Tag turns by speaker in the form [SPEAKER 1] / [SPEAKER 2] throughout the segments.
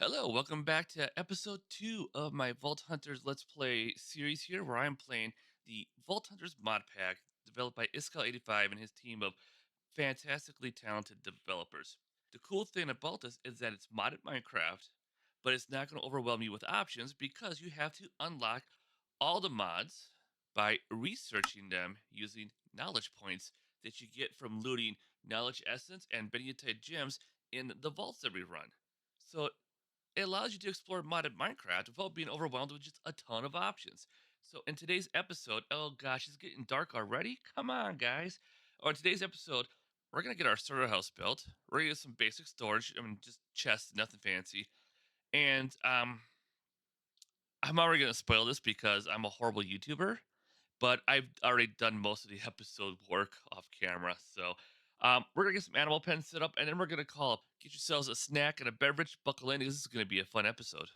[SPEAKER 1] Hello, welcome back to episode 2 of my Vault Hunters Let's Play series here, where I'm playing the Vault Hunters mod pack developed by Iskall 85 and his team of fantastically talented developers. The cool thing about this is that it's modded Minecraft, but it's not going to overwhelm you with options because you have to unlock all the mods by researching them using knowledge points that you get from looting knowledge essence and Benedictite gems in the vaults that we run. So it allows you to explore modded Minecraft without being overwhelmed with just a ton of options. So, in today's episode, oh gosh, it's getting dark already? Come on, guys. On today's episode, we're going to get our starter house built. We're going to get some basic storage. I mean, just chests, nothing fancy. And I'm already going to spoil this because I'm a horrible YouTuber, but I've already done most of the episode work off camera. So, we're going to get some animal pens set up, and then we're going to call up. Get yourselves a snack and a beverage. Buckle in, because this is going to be a fun episode.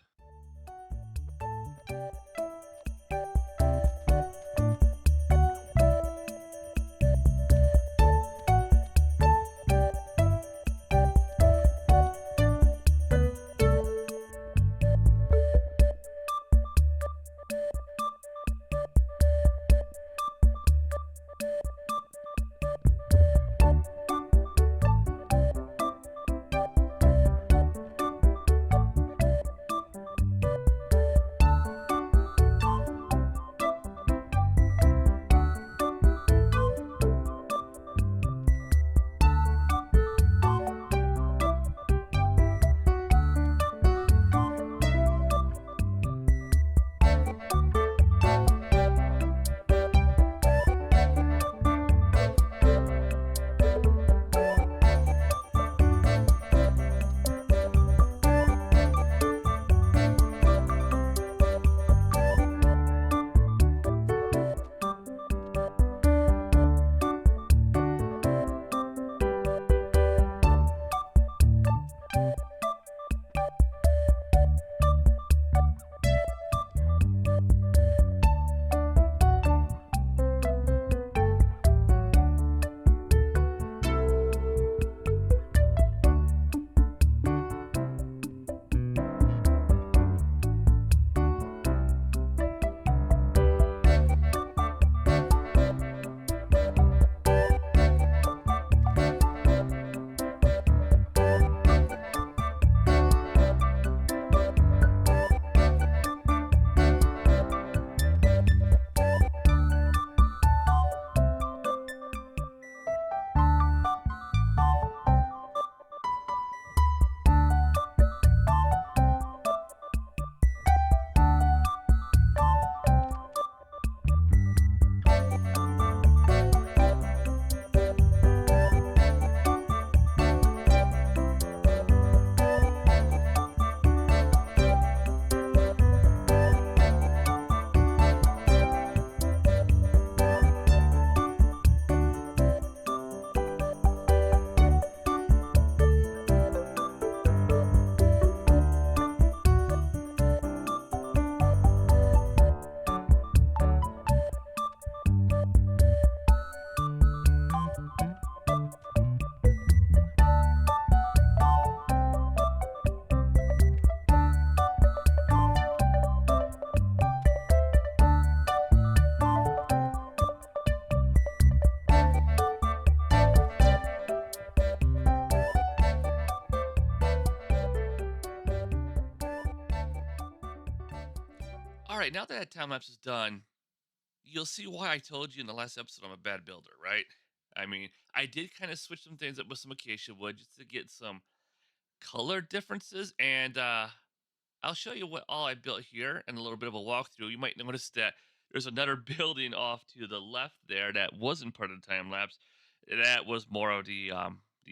[SPEAKER 1] All right, now that time lapse is done, you'll see why I told you in the last episode I'm a bad builder, right? I mean, I did kind of switch some things up with some acacia wood just to get some color differences, and I'll show you what all I built here and a little bit of a walkthrough. You might notice that there's another building off to the left there that wasn't part of the time lapse. That was more of the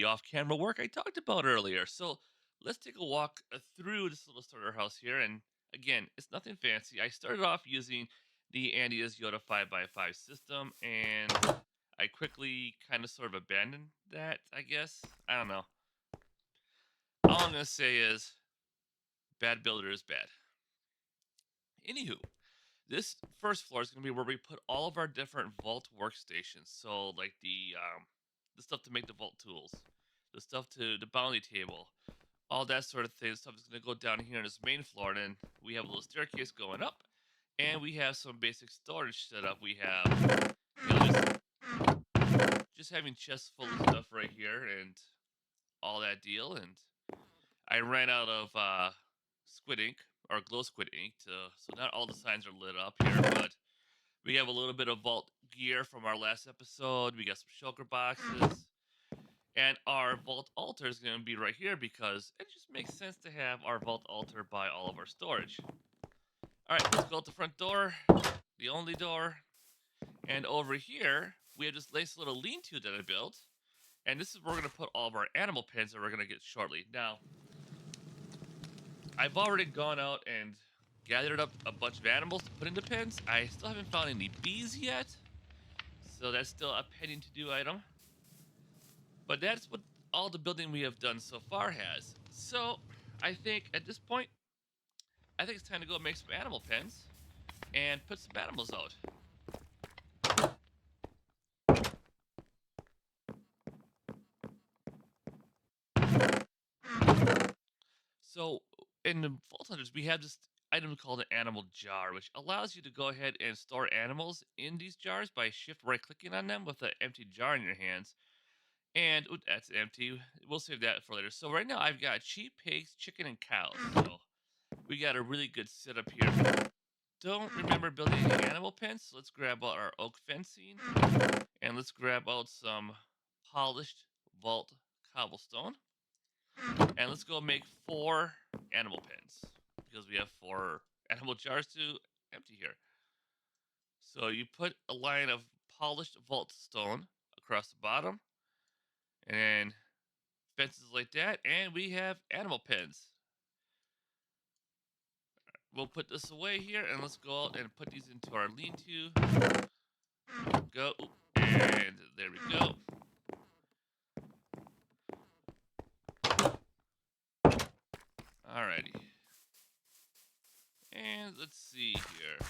[SPEAKER 1] off-camera work I talked about earlier. So let's take a walk through this little starter house here. And again, it's nothing fancy. I started off using the Andy's Yoda 5x5 system, and I quickly kind of sort of abandoned that, I guess. I don't know. All I'm gonna say is bad builder is bad. Anywho, this first floor is going to be where we put all of our different vault workstations. So like the stuff to make the vault tools, the stuff to the bounty table, all that sort of thing. Stuff is going to go down here in this main floor, and then we have a little staircase going up, and we have some basic storage set up. We have, just having chests full of stuff right here, and all that deal. And I ran out of squid ink or glow squid ink, so not all the signs are lit up here, but we have a little bit of vault gear from our last episode. We got some shulker boxes. And our vault altar is going to be right here because it just makes sense to have our vault altar by all of our storage. All right, let's go out the front door, the only door. And over here, we have this nice little lean-to that I built. And this is where we're going to put all of our animal pens that we're going to get shortly. Now, I've already gone out and gathered up a bunch of animals to put into pens. I still haven't found any bees yet. So that's still a pending to-do item. But that's what all the building we have done so far has. So I think at this point, I think it's time to go make some animal pens and put some animals out. So in the Vault Hunters, we have this item called an animal jar, which allows you to go ahead and store animals in these jars by shift right clicking on them with an empty jar in your hands. And ooh, that's empty. We'll save that for later. So right now I've got sheep, pigs, chicken, and cows. So we got a really good setup here. Don't remember building any animal pens, so let's grab out our oak fencing and let's grab out some polished vault cobblestone. And let's go make 4 animal pens because we have 4 animal jars to empty here. So you put a line of polished vault stone across the bottom and then fences like that, and we have animal pens. We'll put this away here and let's go out and put these into our lean-to. Go, and there we go. Alrighty. And let's see here.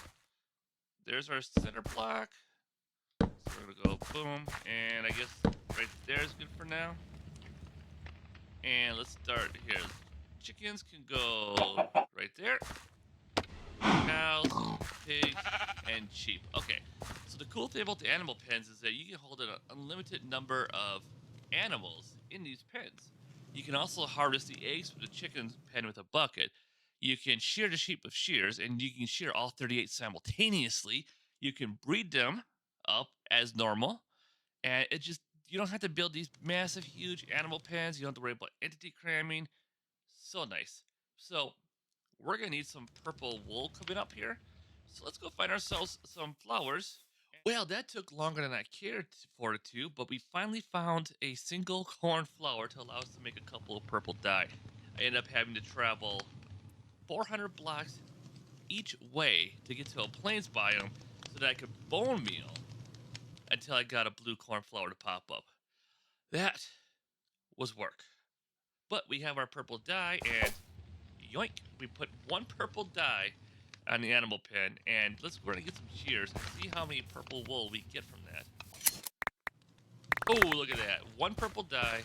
[SPEAKER 1] There's our center block. So we're gonna go boom, and I guess right there is good for now. And let's start here. Chickens can go right there. Cows, pigs, and sheep. Okay, so the cool thing about the animal pens is that you can hold an unlimited number of animals in these pens. You can also harvest the eggs from the chicken pen with a bucket. You can shear the sheep with shears, and you can shear all 38 simultaneously. You can breed them up as normal, and it just you don't have to build these massive, huge animal pens. You don't have to worry about entity cramming. So nice. So we're gonna need some purple wool coming up here. So let's go find ourselves some flowers. Well, that took longer than I cared for it to, but we finally found a single corn flower to allow us to make a couple of purple dye. I ended up having to travel 400 blocks each way to get to a plains biome so that I could bone meal until I got a blue corn flower to pop up. That was work. But we have our purple dye, and yoink, we put 1 purple dye on the animal pen, and we're gonna get some shears and see how many purple wool we get from that. Oh, look at that. 1 purple dye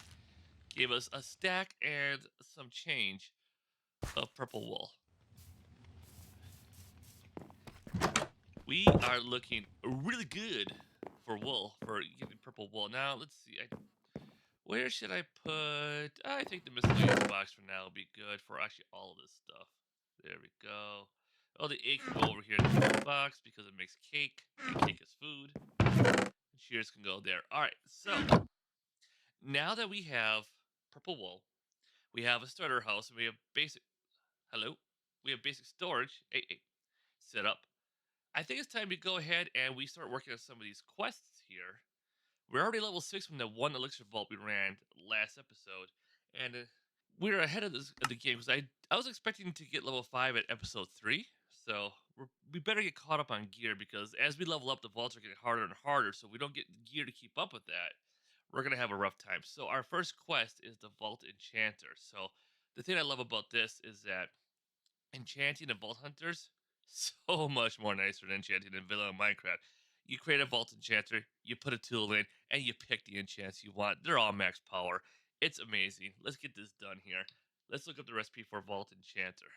[SPEAKER 1] gave us a stack and some change of purple wool. We are looking really good for wool, for getting purple wool. Now, let's see. Where should I put... I think the miscellaneous box for now will be good for actually all of this stuff. There we go. Oh, the egg can go over here in the food box because it makes cake, and cake is food. And shears can go there. All right, so now that we have purple wool, we have a starter house, and we have basic... Hello? We have basic storage. Hey, set up. I think it's time to go ahead and we start working on some of these quests here. We're already level 6 from the 1 elixir vault we ran last episode, and we're ahead of the game because I was expecting to get level 5 at episode 3, so we better get caught up on gear because as we level up, the vaults are getting harder and harder, so if we don't get gear to keep up with that, we're going to have a rough time. So our first quest is the Vault Enchanter. So the thing I love about this is that enchanting and vault hunters so much more nicer than enchanting in vanilla Minecraft. You create a vault enchanter, you put a tool in, and you pick the enchants you want. They're all max power. It's amazing. Let's get this done here. Let's look up the recipe for Vault Enchanter.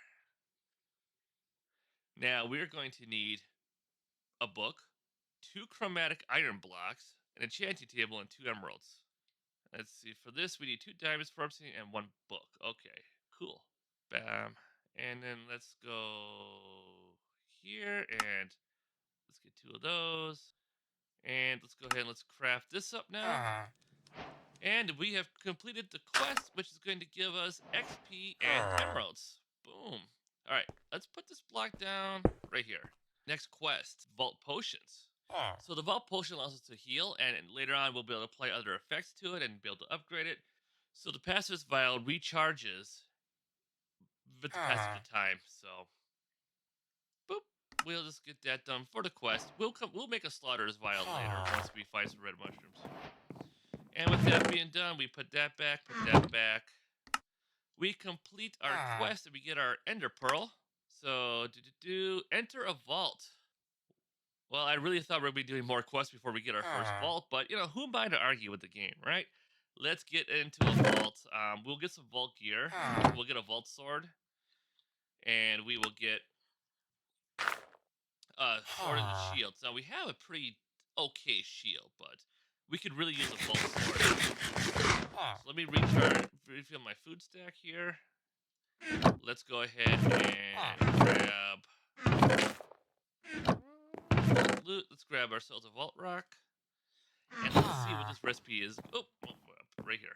[SPEAKER 1] Now, we're going to need a book, 2 chromatic iron blocks, an enchanting table, and 2 emeralds. Let's see. For this, we need 2 diamonds for upstairs and 1 book. Okay, cool. Bam. And then let's go here and let's get 2 of those. And let's go ahead and let's craft this up now. And we have completed the quest, which is going to give us XP and emeralds. Boom. All right, let's put this block down right here. Next quest, Vault Potions. So the Vault Potion allows us to heal, and later on we'll be able to apply other effects to it and be able to upgrade it. So the Pacifist Vial recharges with the passage of time. So, boop. We'll just get that done for the quest. We'll make a Slaughterer's Vial later once we find some red mushrooms. And with that being done, we put that back, We complete our quest and we get our Ender Pearl. So, enter a vault. Well, I really thought we'd be doing more quests before we get our first vault, but, who am I to argue with the game, right? Let's get into a vault. We'll get some vault gear. We'll get a vault sword. And we will get a sword and a shield. Now, we have a pretty okay shield, but we could really use a vault sword. So let me refill my food stack here. Let's go ahead and grab loot. Let's grab ourselves a vault rock. And let's see what this recipe is. Oh, right here.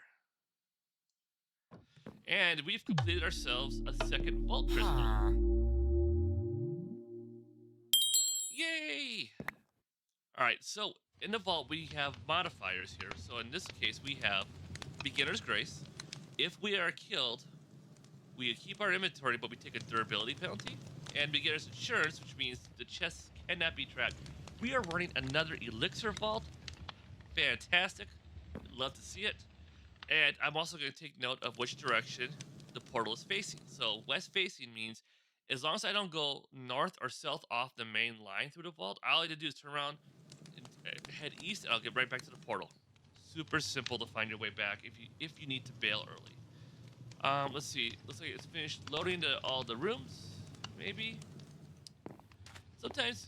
[SPEAKER 1] And we've completed ourselves a second vault crystal. Yay! Alright, so in the vault we have modifiers here. So in this case we have Beginner's Grace. If we are killed, we keep our inventory, but we take a durability penalty. And Beginner's Insurance, which means the chests cannot be tracked. We are running another elixir vault. Fantastic. Love to see it. And I'm also going to take note of which direction the portal is facing. So west facing means as long as I don't go north or south off the main line through the vault, all I need to do is turn around and head east, and I'll get right back to the portal. Super simple to find your way back if you need to bail early. Let's see. Looks like it's finished loading all the rooms, maybe. Sometimes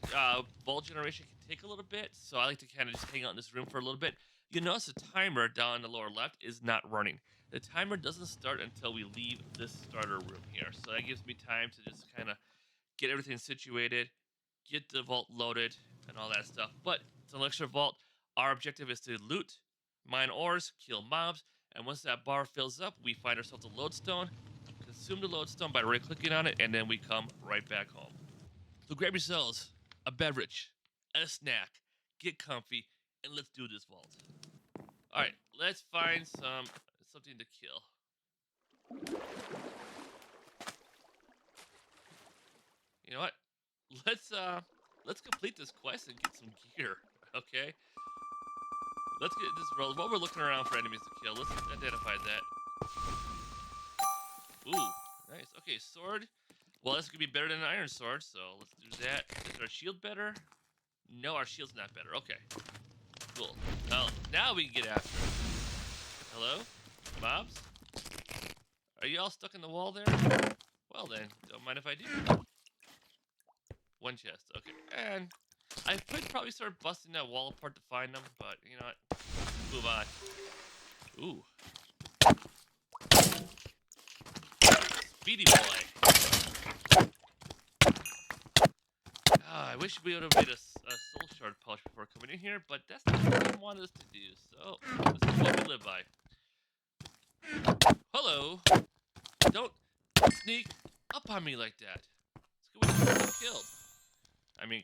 [SPEAKER 1] vault generation can take a little bit, so I like to kind of just hang out in this room for a little bit. You notice the timer down in the lower left is not running. The timer doesn't start until we leave this starter room here, so that gives me time to just kind of get everything situated, get the vault loaded, and all that stuff. But it's an elixir vault. Our objective is to loot, mine ores, kill mobs, and once that bar fills up, we find ourselves a lodestone, consume the lodestone by right-clicking on it, and then we come right back home. So grab yourselves a beverage, and a snack, get comfy, and let's do this vault. All right, let's find something to kill. You know what? Let's complete this quest and get some gear. Okay. Let's get this roll. While we're looking around for enemies to kill, let's identify that. Ooh, nice. Okay, sword. Well, this could be better than an iron sword, so let's do that. Is our shield better? No, our shield's not better. Okay. Cool. Well, now we can get after it. Hello? Mobs? Are you all stuck in the wall there? Well then, don't mind if I do. One chest. Okay. And I could probably start busting that wall apart to find them, but you know what? Move on. Ooh. Speedy boy. I wish we would have made a soul shard polish before coming in here, but that's not what they wanted us to do, so this is what we live by. Hello. Don't sneak up on me like that. Let's go get killed. I mean,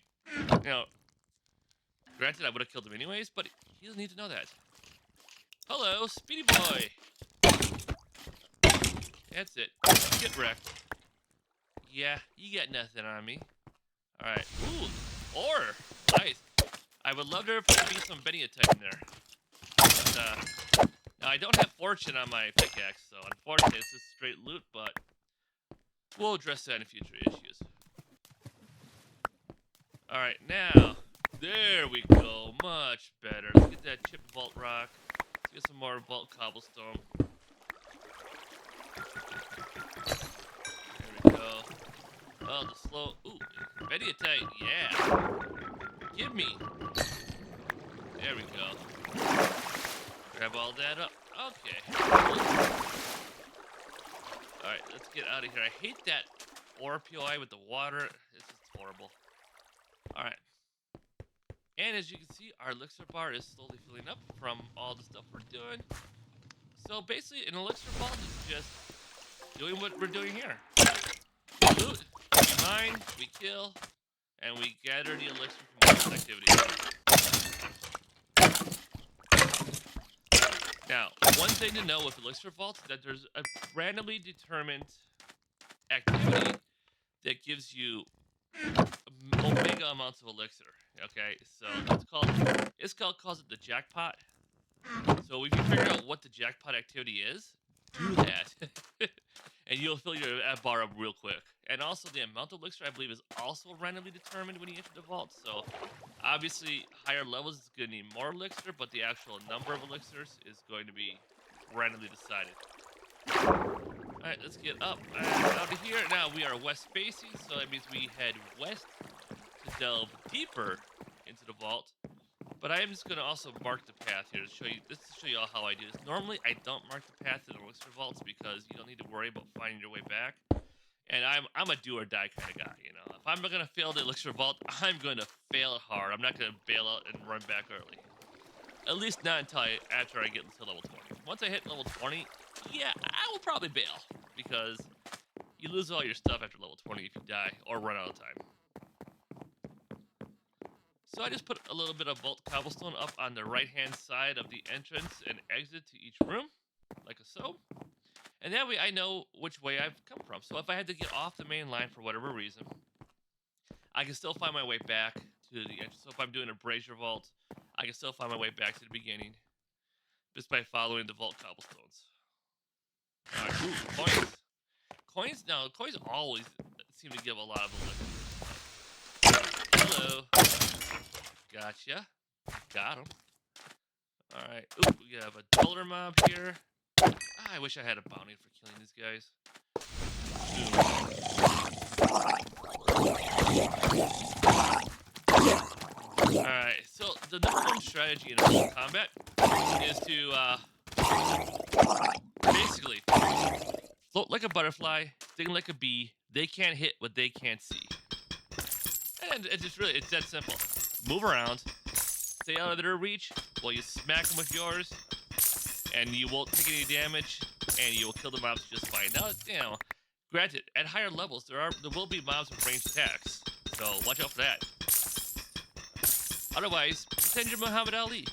[SPEAKER 1] granted I would have killed him anyways, but he doesn't need to know that. Hello, speedy boy. That's it. Get wrecked. Yeah, you got nothing on me. Alright. Ooh, ore. Nice. I would love there to be some Beniotype in there. But, now, I don't have fortune on my pickaxe, so unfortunately it's just straight loot, but we'll address that in future issues. Alright, now, there we go. Much better. Let's get that chipped vault rock. Let's get some more vault cobblestone. Oh, the slow. Ooh, meditate. Yeah. Give me. There we go. Grab all that up. Okay. Alright, let's get out of here. I hate that RPOI with the water. It's just horrible. Alright. And as you can see, our elixir bar is slowly filling up from all the stuff we're doing. So basically, an elixir vault is just doing what we're doing here. We loot, we mine, we kill, and we gather the elixir from all this activity. Now, one thing to know with elixir vaults is that there's a randomly determined activity that gives you omega amounts of elixir. Okay, so Iskall calls it the jackpot. So if you figure out what the jackpot activity is, do that. And you'll fill your bar up real quick. And also the amount of elixir, I believe, is also randomly determined when you enter the vault. So obviously higher levels is going to need more elixir, but the actual number of elixirs is going to be randomly decided. Alright, let's get up out of here. Now we are west facing, so that means we head west to delve deeper into the vault. But I am just going to also mark the path here to show you. This to show you all how I do this. Normally, I don't mark the path in elixir vaults because you don't need to worry about finding your way back. And I'm a do or die kind of guy, you know. If I'm going to fail the elixir vault, I'm going to fail it hard. I'm not going to bail out and run back early. At least not until after I get to level 20. Once I hit level 20, yeah, I will probably bail because you lose all your stuff after level 20 if you die or run out of time. So I just put a little bit of vault cobblestone up on the right-hand side of the entrance and exit to each room, like so. And that way I know which way I've come from. So if I had to get off the main line for whatever reason, I can still find my way back to the entrance. So if I'm doing a brazier vault, I can still find my way back to the beginning just by following the vault cobblestones. Alright, ooh, coins. Coins always seem to give a lot of elixir. Hello. Gotcha. Got him. Alright. Ooh, we have a dollar mob here. I wish I had a bounty for killing these guys. Alright, so the number one strategy in a combat is to basically float like a butterfly, sting like a bee. They can't hit what they can't see. And it's that simple. Move around, stay out of their reach while you smack them with yours, and you won't take any damage, and you will kill the mobs just fine. Now, you know, granted, at higher levels, there will be mobs with ranged attacks, so watch out for that. Otherwise, pretend you're Muhammad Ali.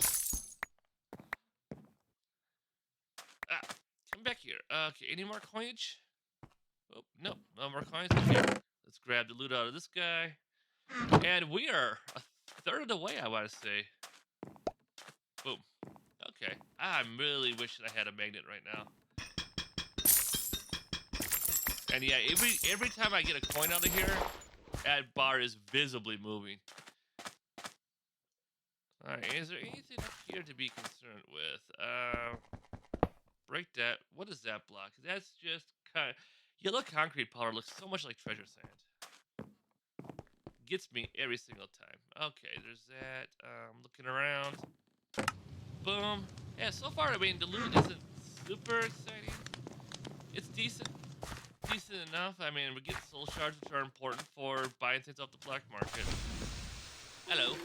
[SPEAKER 1] Come back here. Okay, any more coinage? Oh, no more coins. Okay, let's grab the loot out of this guy. And we are a third of the way, I want to say. Boom. Okay. I'm really wishing I had a magnet right now. And yeah, every time I get a coin out of here, that bar is visibly moving. Alright, is there anything up here to be concerned with? Break that. What is that block? That's just kind of... Yellow concrete powder looks so much like treasure sand. Gets me every single time. Okay, there's that. Looking around. Boom. Yeah, so far, I mean, the loot isn't super exciting. It's decent. Decent enough. I mean, we get soul shards, which are important for buying things off the black market. Hello.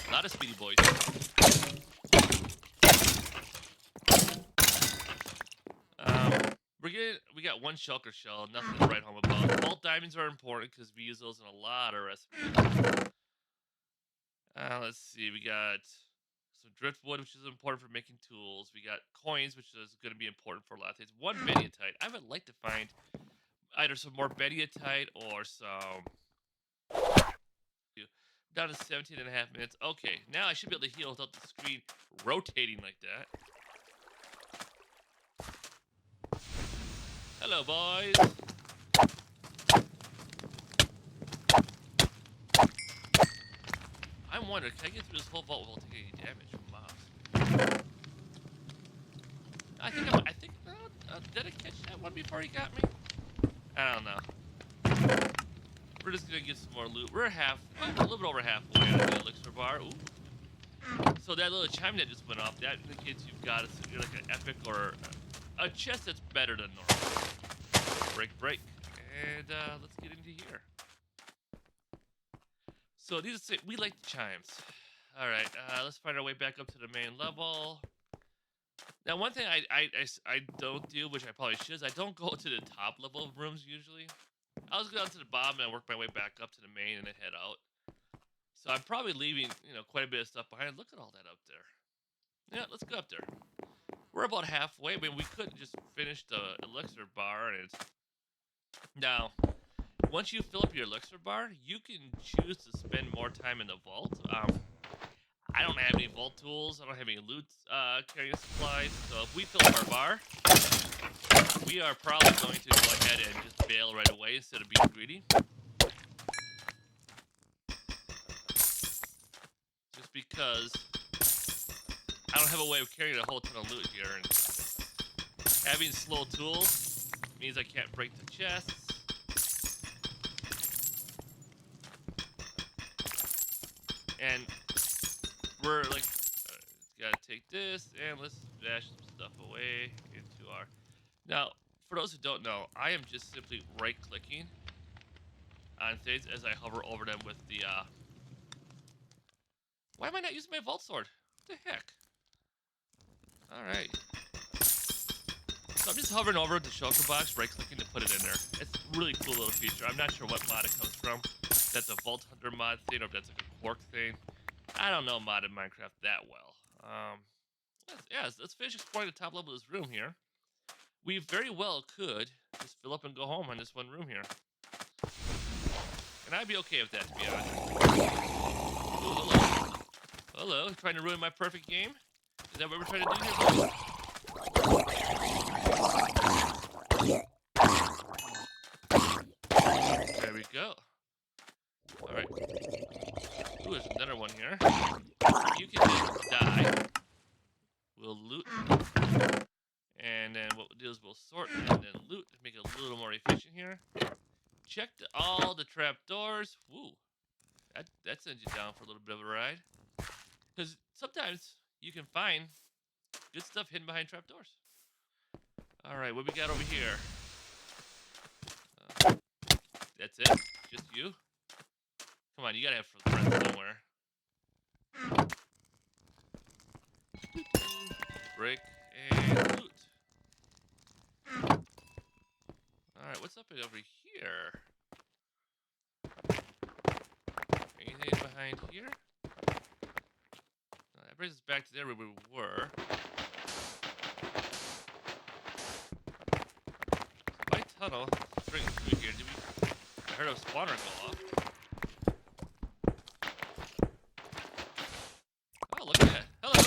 [SPEAKER 1] A lot of speedy boys. We got one shulker shell, nothing to write home about. Vault diamonds are important because we use those in a lot of recipes. Let's see, we got some driftwood, which is important for making tools. We got coins, which is going to be important for a lot of things. One mediatite. I would like to find either some more mediatite or some... Down to 17 and a half minutes. Okay, now I should be able to heal without the screen rotating like that. Hello, boys. I'm wondering, can I get through this whole vault without taking any damage from mobs? Did I catch that one before he got me? I don't know. we're just gonna get some more loot. We're a little bit over halfway on the elixir bar. Ooh. So that little chime that just went off, that indicates you've got like an epic or a chest that's better than normal. Break. And let's get into here. So we like the chimes. All right, let's find our way back up to the main level. Now, one thing I don't do, which I probably should, is I don't go to the top level of rooms usually. I'll just go down to the bottom and I work my way back up to the main and then head out. So I'm probably leaving, quite a bit of stuff behind. Look at all that up there. Yeah, let's go up there. We're about halfway. I mean, we could just finish the elixir bar, and now, once you fill up your elixir bar, you can choose to spend more time in the vault. I don't have any vault tools. I don't have any loot carrying supplies. So if we fill up our bar, we are probably going to go ahead and just bail right away instead of being greedy. Just because I don't have a way of carrying a whole ton of loot here, and having slow tools means I can't break the chests. And we're like, gotta take this and let's dash some stuff away into our. Now, for those who don't know, I am just simply right-clicking on things as I hover over them with the. Why am I not using my vault sword? What the heck? All right. So I'm just hovering over the shulker box, right-clicking to put it in there. It's a really cool little feature. I'm not sure what mod it comes from. If that's a Vault Hunter mod thing or if that's like a Quark thing. I don't know modded Minecraft that well. Let's finish exploring the top level of this room here. We very well could just fill up and go home on this one room here. And I'd be okay with that, to be honest. Ooh, hello. Trying to ruin my perfect game? Is that what we're trying to do here? There we go. Alright. Ooh, there's another one here. You can just die. We'll loot. And then what we'll do is we'll sort and then loot to make it a little more efficient here. Check all the trapdoors. Woo. That sends you down for a little bit of a ride. Because sometimes you can find good stuff hidden behind trapdoors. Alright, what we got over here? That's it? Just you? Come on, you gotta have friends somewhere. Break and loot. Alright, what's up over here? Anything behind here? No, that brings us back to there where we were. So my tunnel, straight through here. I heard a spawner go off. Oh, look at that. Hello.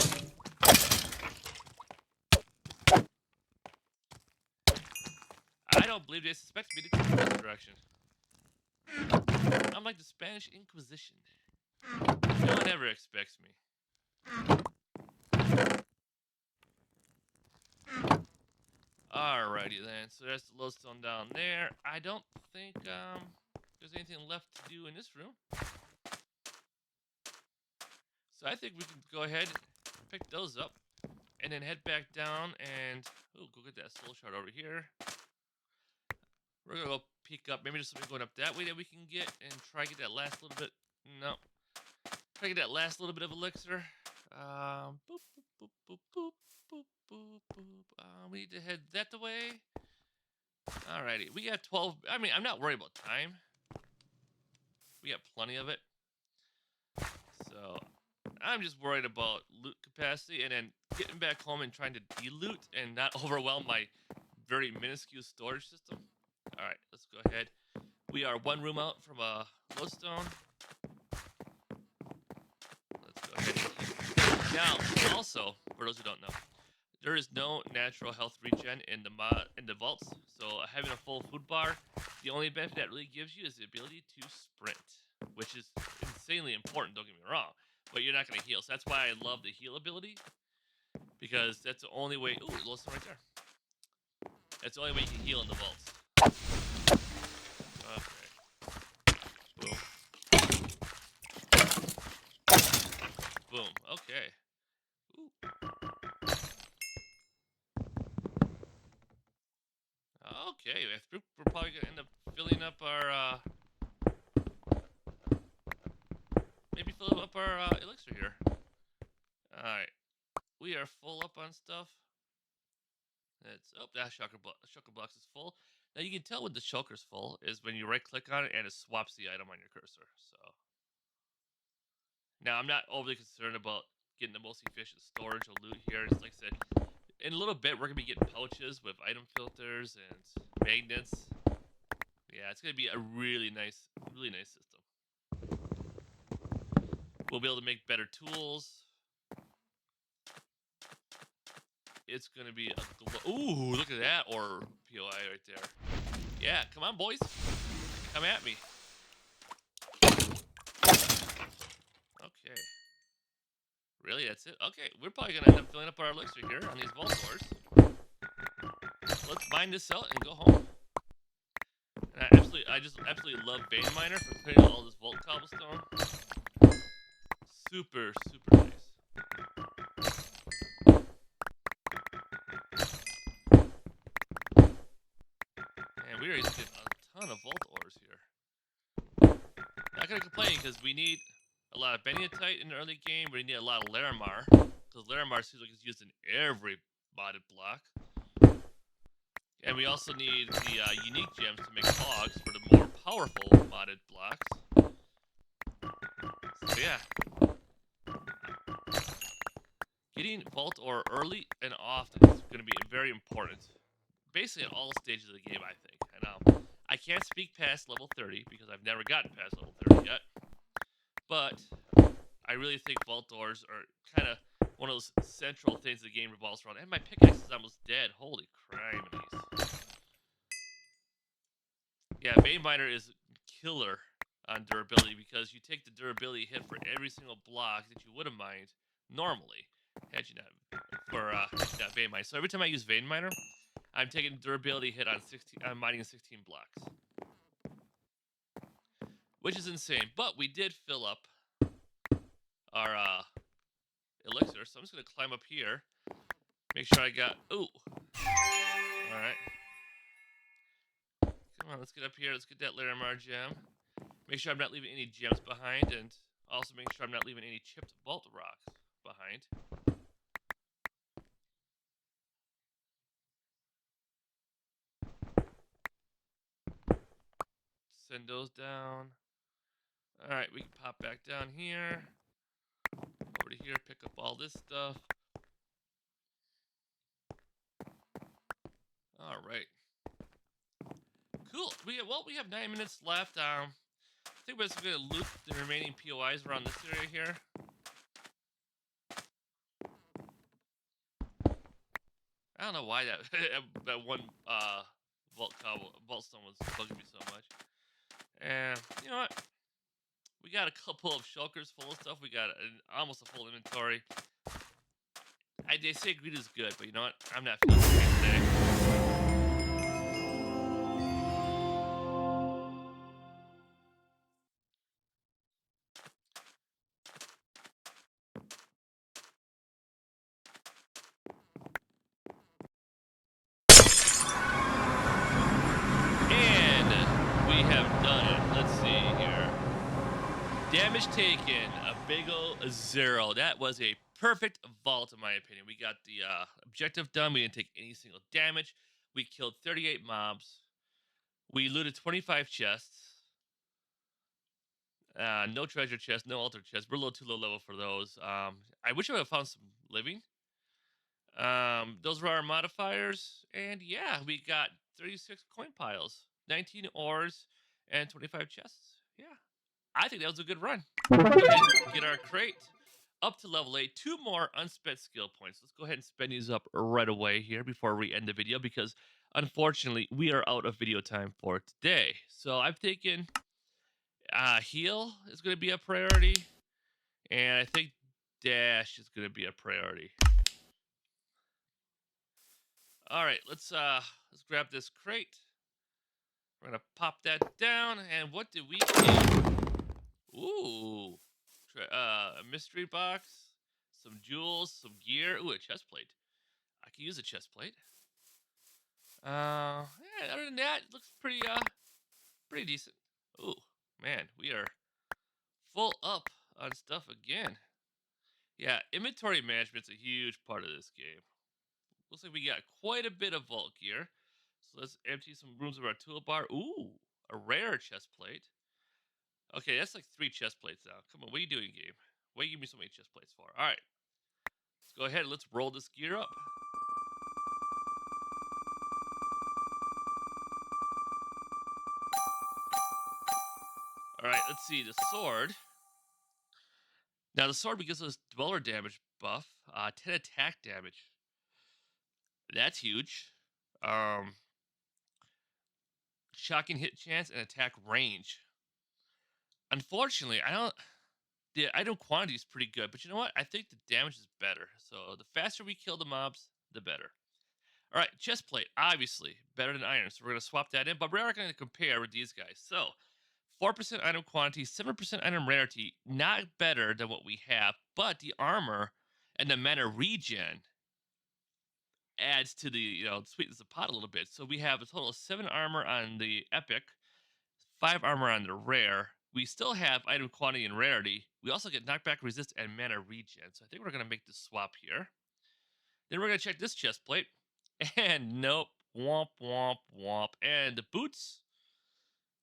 [SPEAKER 1] I don't believe they suspect me to come in this direction. I'm like the Spanish Inquisition. No one ever expects me. Alrighty then, so there's the lodestone down there. I don't think there's anything left to do in this room. So I think we can go ahead, pick those up, and then head back down and go get that soul shard over here. We're gonna go peek up. Maybe there's something going up that way that we can get and try to get that last little bit. No. Try to get that last little bit of elixir. Boop, boop, boop, boop, boop, boop, boop, boop. We need to head that way. Alrighty. We got 12. I mean, I'm not worried about time. We got plenty of it. So, I'm just worried about loot capacity and then getting back home and trying to de-loot and not overwhelm my very minuscule storage system. Alright, let's go ahead. We are one room out from a lodestone. Let's go ahead. Now, also, for those who don't know, there is no natural health regen in the vaults. So having a full food bar, the only benefit that really gives you is the ability to sprint, which is insanely important, don't get me wrong. But you're not going to heal. So that's why I love the heal ability. Because that's the only way... Ooh, lodestone right there. That's the only way you can heal in the vaults. Okay. We're probably gonna end up filling up our maybe filling up our elixir here. All right, we are full up on stuff. That shulker box is full. Now you can tell when the shulker's full is when you right click on it and it swaps the item on your cursor. So now I'm not overly concerned about getting the most efficient storage of loot here. Just like I said, in a little bit we're gonna be getting pouches with item filters and magnets. Yeah, it's gonna be a really nice system. We'll be able to make better tools. It's gonna be a ooh, look at that or POI right there. Yeah, come on, boys, come at me. Okay. Really, that's it? Okay, we're probably gonna end up filling up our elixir here on these vault doors. Let's mine this out and go home. And I just absolutely love Vein Miner for putting all this vault cobblestone. Super nice. Man, we are getting a ton of vault ores here. Not gonna complain because we need a lot of Beniatite in the early game. We need a lot of Larimar because Larimar seems like it's used in every modded block. And we also need the unique gems to make logs for the more powerful modded blocks. So yeah. Getting vault ore early and often is going to be very important. Basically at all stages of the game, I think. And I can't speak past level 30 because I've never gotten past level 30 yet. But I really think vault ores are kind of one of those central things the game revolves around. And my pickaxe is almost dead. Holy criminies. Yeah, Vein Miner is killer on durability because you take the durability hit for every single block that you would have mined normally had you not for not Vein Miner. So every time I use Vein Miner, I'm taking durability hit on 16. I'm mining 16 blocks, which is insane. But we did fill up our elixir, so I'm just gonna climb up here, make sure I got. Ooh, all right. Come on, let's get up here. Let's get that Larimar gem. Make sure I'm not leaving any gems behind, and also make sure I'm not leaving any chipped vault rocks behind. Send those down. Alright, we can pop back down here. Over to here, pick up all this stuff. Alright. Cool. We have 9 minutes left. I think we're just gonna loot the remaining POIs around this area here. I don't know why that one vault stone was bugging me so much. And you know what? We got a couple of shulkers full of stuff. We got almost a full inventory. They say greed is good, but you know what? I'm not feeling greed today. Damage taken, a big ol' 0. That was a perfect vault in my opinion. We got the objective done. We didn't take any single damage. We killed 38 mobs. We looted 25 chests. No treasure chest, no altar chest. We're a little too low level for those. I wish I would have found some living. Those were our modifiers. And yeah, we got 36 coin piles, 19 ores, and 25 chests. Yeah. I think that was a good run. Go ahead and get our crate up to level 8. 2 more unspent skill points. Let's go ahead and spend these up right away here before we end the video because unfortunately we are out of video time for today. So I'm thinking heal is going to be a priority, and I think dash is going to be a priority. All right, let's grab this crate. We're gonna pop that down, and what did we get? Ooh, a mystery box, some jewels, some gear. Ooh, a chest plate. I can use a chest plate. Yeah, other than that, it looks pretty decent. Oh man, we are full up on stuff again. Yeah, inventory management's a huge part of this game. Looks like we got quite a bit of vault gear. So let's empty some rooms of our toolbar. Ooh, a rare chest plate. Okay, that's like 3 chest plates now. Come on, what are you doing, game? What are you giving me so many chest plates for? All right, let's go ahead and let's roll this gear up. All right, let's see the sword. Now the sword gives us dweller damage buff, 10 attack damage. That's huge. Um, Shocking hit chance and attack range. Unfortunately, I don't. The item quantity is pretty good, but you know what? I think the damage is better. So the faster we kill the mobs, the better. All right, chest plate, obviously better than iron, so we're gonna swap that in. But we're not gonna compare with these guys. So 4% item quantity, 7% item rarity, not better than what we have, but the armor and the mana regen adds to the sweetness of the pot a little bit. So we have a total of 7 armor on the epic, 5 armor on the rare. We still have item quantity and rarity. We also get knockback resist and mana regen. So I think we're gonna make the swap here. Then we're gonna check this chest plate. And nope. Womp womp womp. And the boots.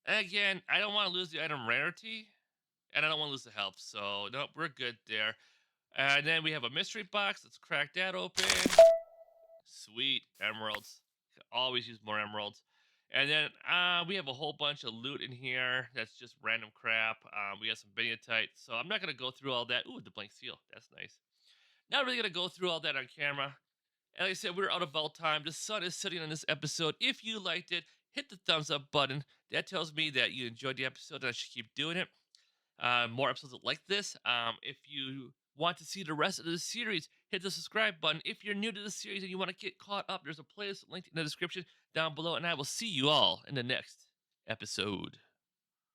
[SPEAKER 1] Again, I don't want to lose the item rarity. And I don't want to lose the health. So nope, we're good there. And then we have a mystery box. Let's crack that open. Sweet. Emeralds. Can always use more emeralds. And then we have a whole bunch of loot in here. That's just random crap. We got some biniatite. So I'm not going to go through all that. Ooh, the blank seal. That's nice. Not really going to go through all that on camera. And like I said, we're out of vault time. The sun is setting on this episode. If you liked it, hit the thumbs up button. That tells me that you enjoyed the episode and I should keep doing it. More episodes like this. If you want to see the rest of the series, hit the subscribe button. If you're new to the series and you want to get caught up, there's a playlist linked in the description down below. And I will see you all in the next episode.